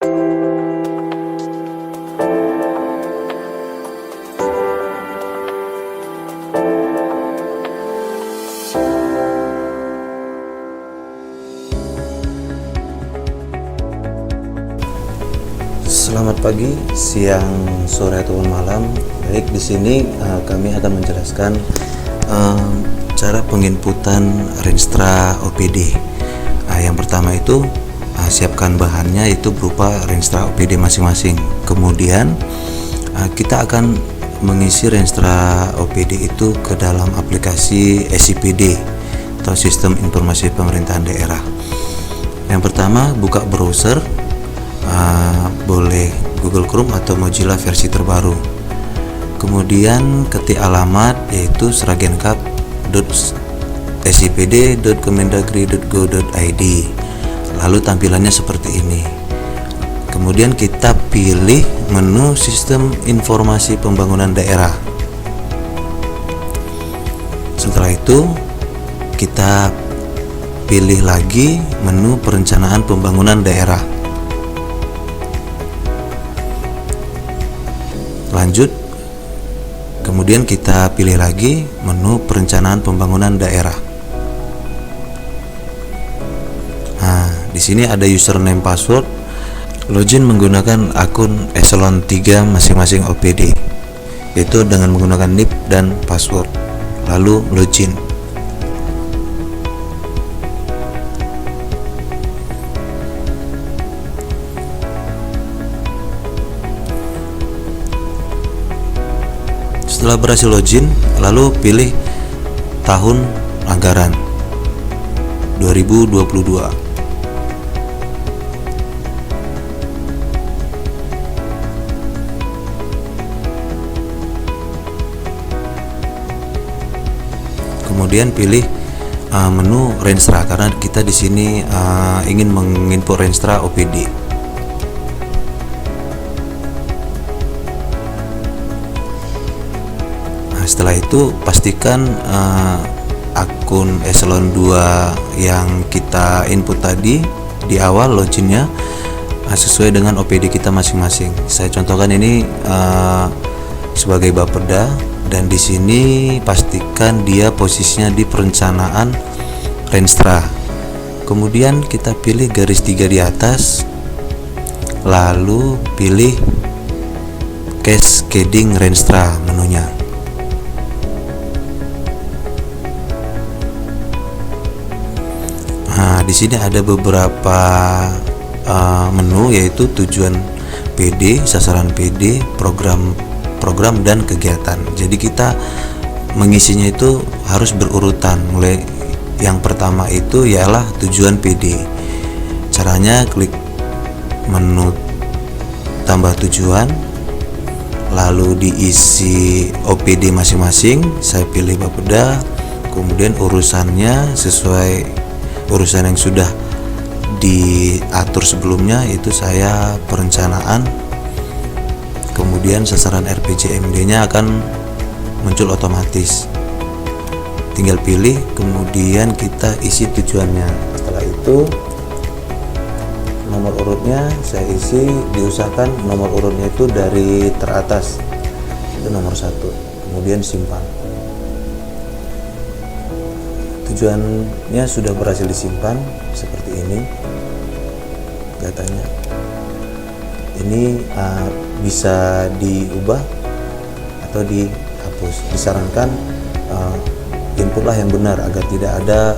Selamat pagi, siang, sore ataupun malam. Baik, di sini kami akan menjelaskan cara penginputan Renstra OPD. Yang pertama itu siapkan bahannya, itu berupa Renstra OPD masing-masing. Kemudian kita akan mengisi Renstra OPD itu ke dalam aplikasi SIPD atau Sistem Informasi Pemerintahan Daerah. Yang pertama, buka browser. Boleh Google Chrome atau Mozilla versi terbaru. Kemudian ketik alamat yaitu sragenkap.sipd.kemendagri.go.id. Lalu tampilannya seperti ini. Kemudian kita pilih menu Sistem Informasi Pembangunan Daerah. Setelah itu kita pilih lagi menu Perencanaan Pembangunan Daerah. Lanjut, kemudian kita pilih lagi menu Perencanaan Pembangunan Daerah. Di sini ada username password. Login menggunakan akun eselon 3 masing-masing OPD, yaitu dengan menggunakan NIP dan password. Lalu login. Setelah berhasil login, lalu pilih tahun anggaran 2022. Kemudian pilih menu Renstra karena kita di sini ingin menginput Renstra OPD. Setelah itu pastikan akun eselon 2 yang kita input tadi di awal loginnya sesuai dengan OPD kita masing-masing. Saya contohkan ini sebagai Bapeda, dan di sini pastikan dia posisinya di perencanaan Renstra. Kemudian kita pilih garis 3 di atas, lalu pilih Cascading Renstra menunya. Di sini ada beberapa menu, yaitu tujuan PD, sasaran PD, program dan kegiatan. Jadi kita mengisinya itu harus berurutan. Mulai yang pertama itu ialah tujuan PD. Caranya klik menu tambah tujuan, lalu diisi OPD masing-masing. Saya pilih Bapeda, kemudian urusannya sesuai urusan yang sudah diatur sebelumnya, itu saya perencanaan. Kemudian sasaran RPJMD-nya akan muncul otomatis. Tinggal pilih, kemudian kita isi tujuannya. Setelah itu nomor urutnya saya isi, diusahakan nomor urutnya itu dari teratas, itu nomor 1. Kemudian simpan. Tujuannya sudah berhasil disimpan seperti ini datanya. Ini bisa diubah atau dihapus. Disarankan inputlah yang benar agar tidak ada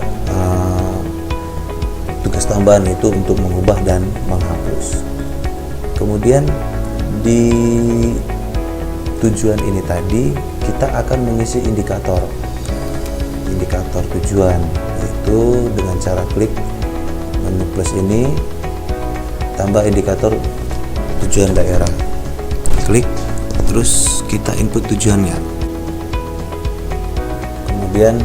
tugas tambahan itu untuk mengubah dan menghapus. Kemudian di tujuan ini tadi kita akan mengisi indikator tujuan, yaitu dengan cara klik menu plus ini, tambah indikator tujuan daerah, klik, terus kita input tujuannya. Kemudian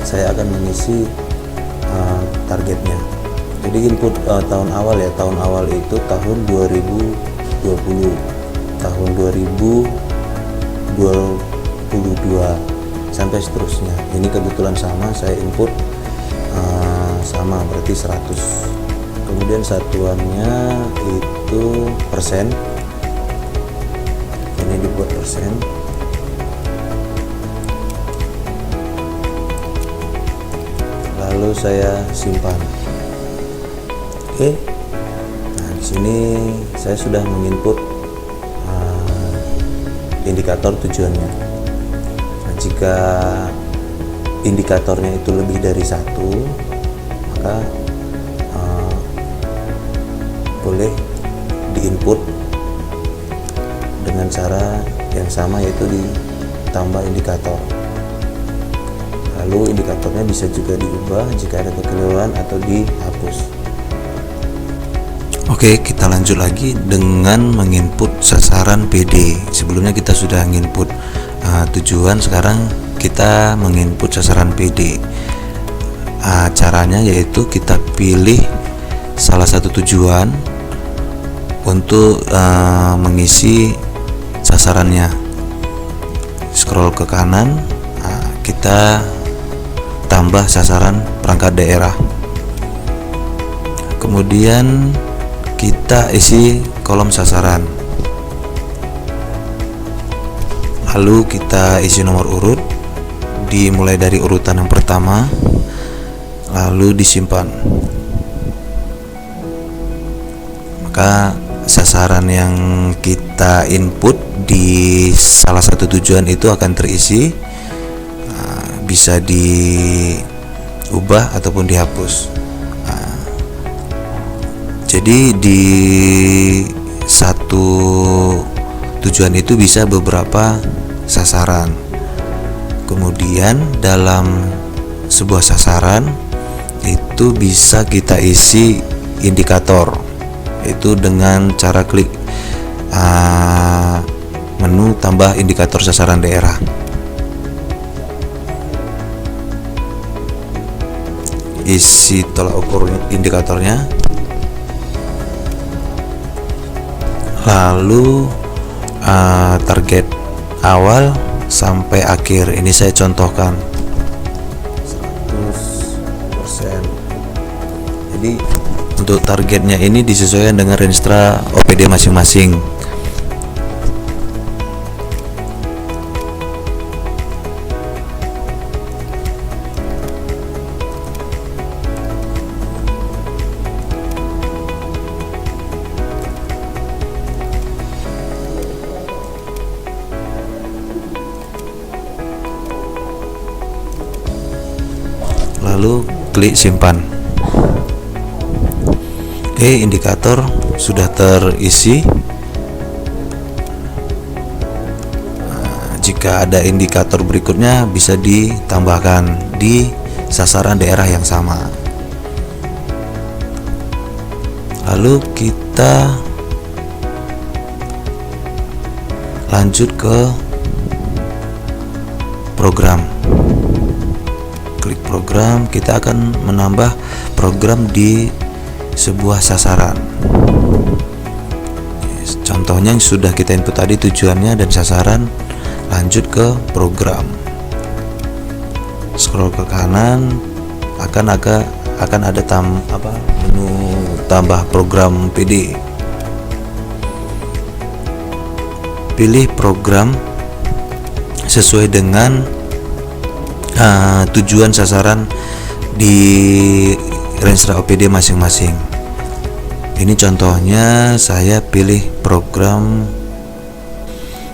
saya akan mengisi targetnya. Jadi input tahun awal ya, tahun awal itu tahun 2020, tahun 2022 sampai seterusnya. Ini kebetulan sama, saya input sama, berarti 100. Kemudian satuannya persen. Ini dibuat persen. Lalu saya simpan. Oke. Nah, di sini saya sudah menginput indikator tujuannya. Nah, jika indikatornya itu lebih dari satu, maka boleh diinput dengan cara yang sama, yaitu ditambah indikator. Lalu indikatornya bisa juga diubah jika ada kekeliruan atau dihapus. Oke, kita lanjut lagi dengan menginput sasaran PD. Sebelumnya kita sudah menginput tujuan, sekarang kita menginput sasaran PD. Caranya yaitu kita pilih salah satu tujuan untuk mengisi sasarannya. Scroll ke kanan, kita tambah sasaran perangkat daerah. Kemudian kita isi kolom sasaran. Lalu kita isi nomor urut, dimulai dari urutan yang pertama, lalu disimpan. Maka sasaran yang kita input di salah satu tujuan itu akan terisi, bisa diubah ataupun dihapus. Jadi di satu tujuan itu bisa beberapa sasaran. Kemudian dalam sebuah sasaran itu bisa kita isi indikator, yaitu dengan cara klik menu tambah indikator sasaran daerah. Isi tolak ukur indikatornya, lalu target awal sampai akhir. Ini saya contohkan 100%. Jadi untuk targetnya ini disesuaikan dengan Renstra OPD masing-masing. Lalu klik simpan. Oke, indikator sudah terisi. Jika ada indikator berikutnya bisa ditambahkan di sasaran daerah yang sama. Lalu kita lanjut ke program. Klik program, kita akan menambah program di sebuah sasaran. Contohnya yang sudah kita input tadi tujuannya dan sasaran, lanjut ke program. Scroll ke kanan, akan ada menu tambah program PD. Pilih program sesuai dengan tujuan sasaran di Renstra OPD masing-masing. Ini contohnya saya pilih program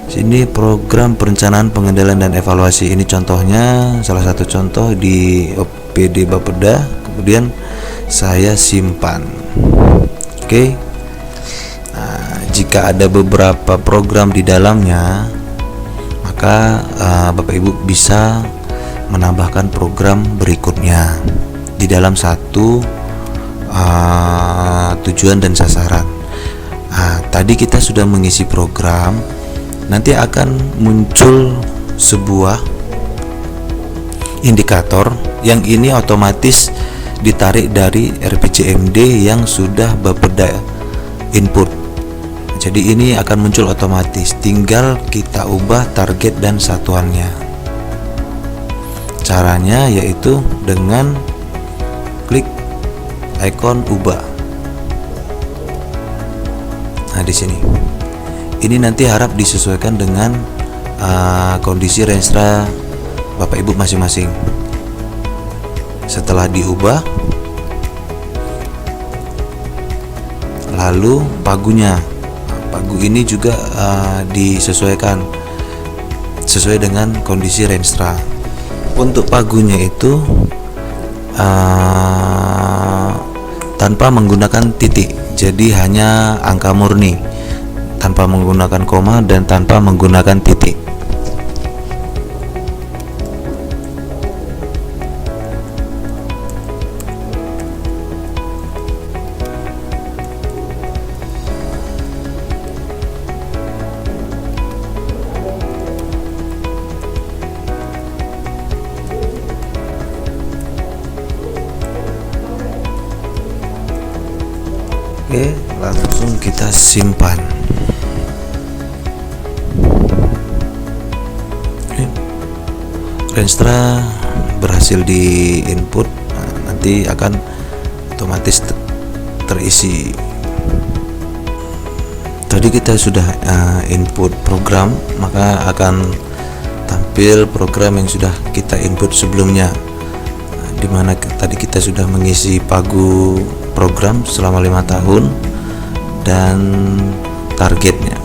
sini, program perencanaan, pengendalian dan evaluasi. Ini contohnya, salah satu contoh di OPD Bapeda. Kemudian saya simpan. Oke. Nah, jika ada beberapa program di dalamnya, maka Bapak Ibu bisa menambahkan program berikutnya di dalam satu tujuan dan sasaran. Tadi kita sudah mengisi program, nanti akan muncul sebuah indikator yang ini otomatis ditarik dari RPJMD yang sudah Bapeda input. Jadi ini akan muncul otomatis, tinggal kita ubah target dan satuannya. Caranya yaitu dengan klik ikon ubah. Nah, di sini. Ini nanti harap disesuaikan dengan kondisi Renstra Bapak Ibu masing-masing. Setelah diubah, lalu pagunya. Pagu ini juga disesuaikan sesuai dengan kondisi Renstra. Untuk pagunya itu tanpa menggunakan titik, jadi hanya angka murni, tanpa menggunakan koma dan tanpa menggunakan titik. Oke, langsung kita simpan. Renstra berhasil di input, nanti akan otomatis terisi. Tadi kita sudah input program, maka akan tampil program yang sudah kita input sebelumnya, dimana tadi kita sudah mengisi pagu program selama 5 tahun dan targetnya.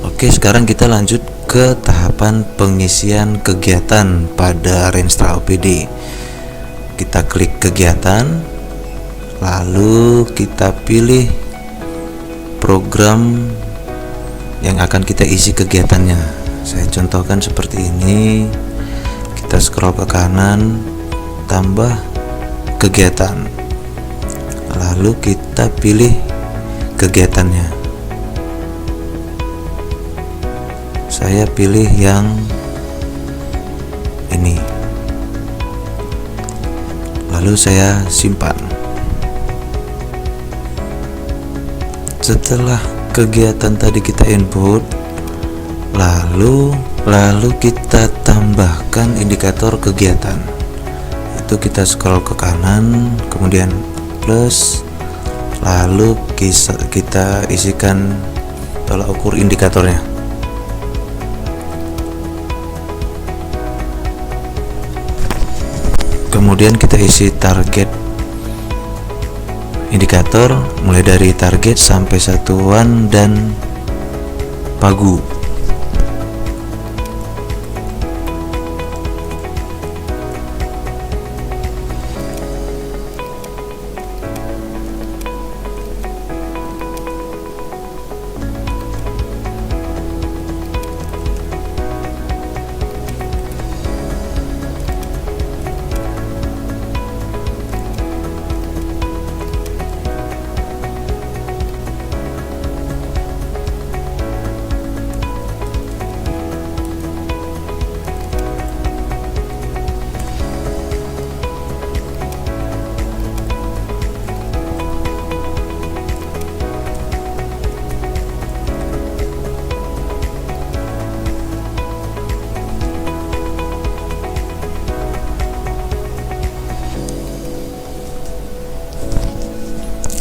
Oke, sekarang kita lanjut ke tahapan pengisian kegiatan pada Renstra OPD. Kita klik kegiatan, lalu kita pilih program yang akan kita isi kegiatannya. Saya contohkan seperti ini. Kita scroll ke kanan, tambah kegiatan, lalu kita pilih kegiatannya. Saya pilih yang ini, lalu saya simpan. Setelah kegiatan tadi kita input, lalu kita tambahkan indikator kegiatan. Itu kita scroll ke kanan, kemudian plus, lalu kita isikan tolak ukur indikatornya. Kemudian kita isi target indikator, mulai dari target sampai satuan dan pagu.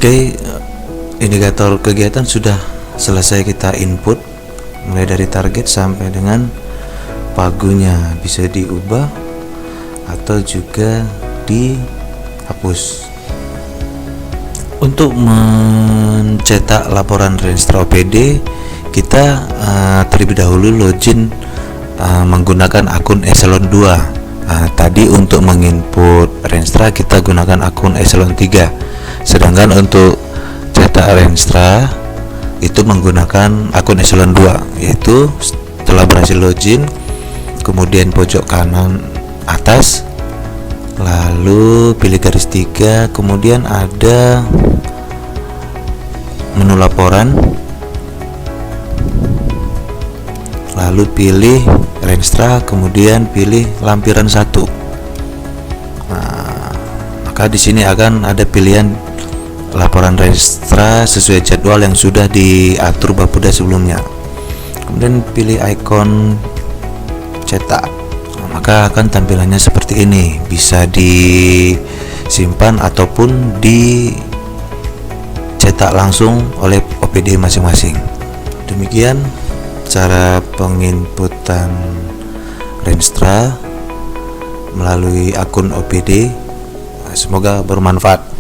Oke, indikator kegiatan sudah selesai kita input, mulai dari target sampai dengan pagunya. Bisa diubah atau juga dihapus. Untuk mencetak laporan Renstra OPD, kita terlebih dahulu login menggunakan akun Eselon 2. Tadi untuk menginput Renstra kita gunakan akun Eselon 3. Sedangkan untuk cetak Renstra itu menggunakan akun Eselon 2, yaitu setelah berhasil login, kemudian pojok kanan atas, lalu pilih garis 3, kemudian ada menu laporan, lalu pilih Renstra, kemudian pilih lampiran 1. Maka di sini akan ada pilihan laporan Renstra sesuai jadwal yang sudah diatur Bapeda sebelumnya. Kemudian pilih ikon cetak. Maka akan tampilannya seperti ini. Bisa disimpan ataupun dicetak langsung oleh OPD masing-masing. Demikian cara penginputan Renstra melalui akun OPD. Semoga bermanfaat.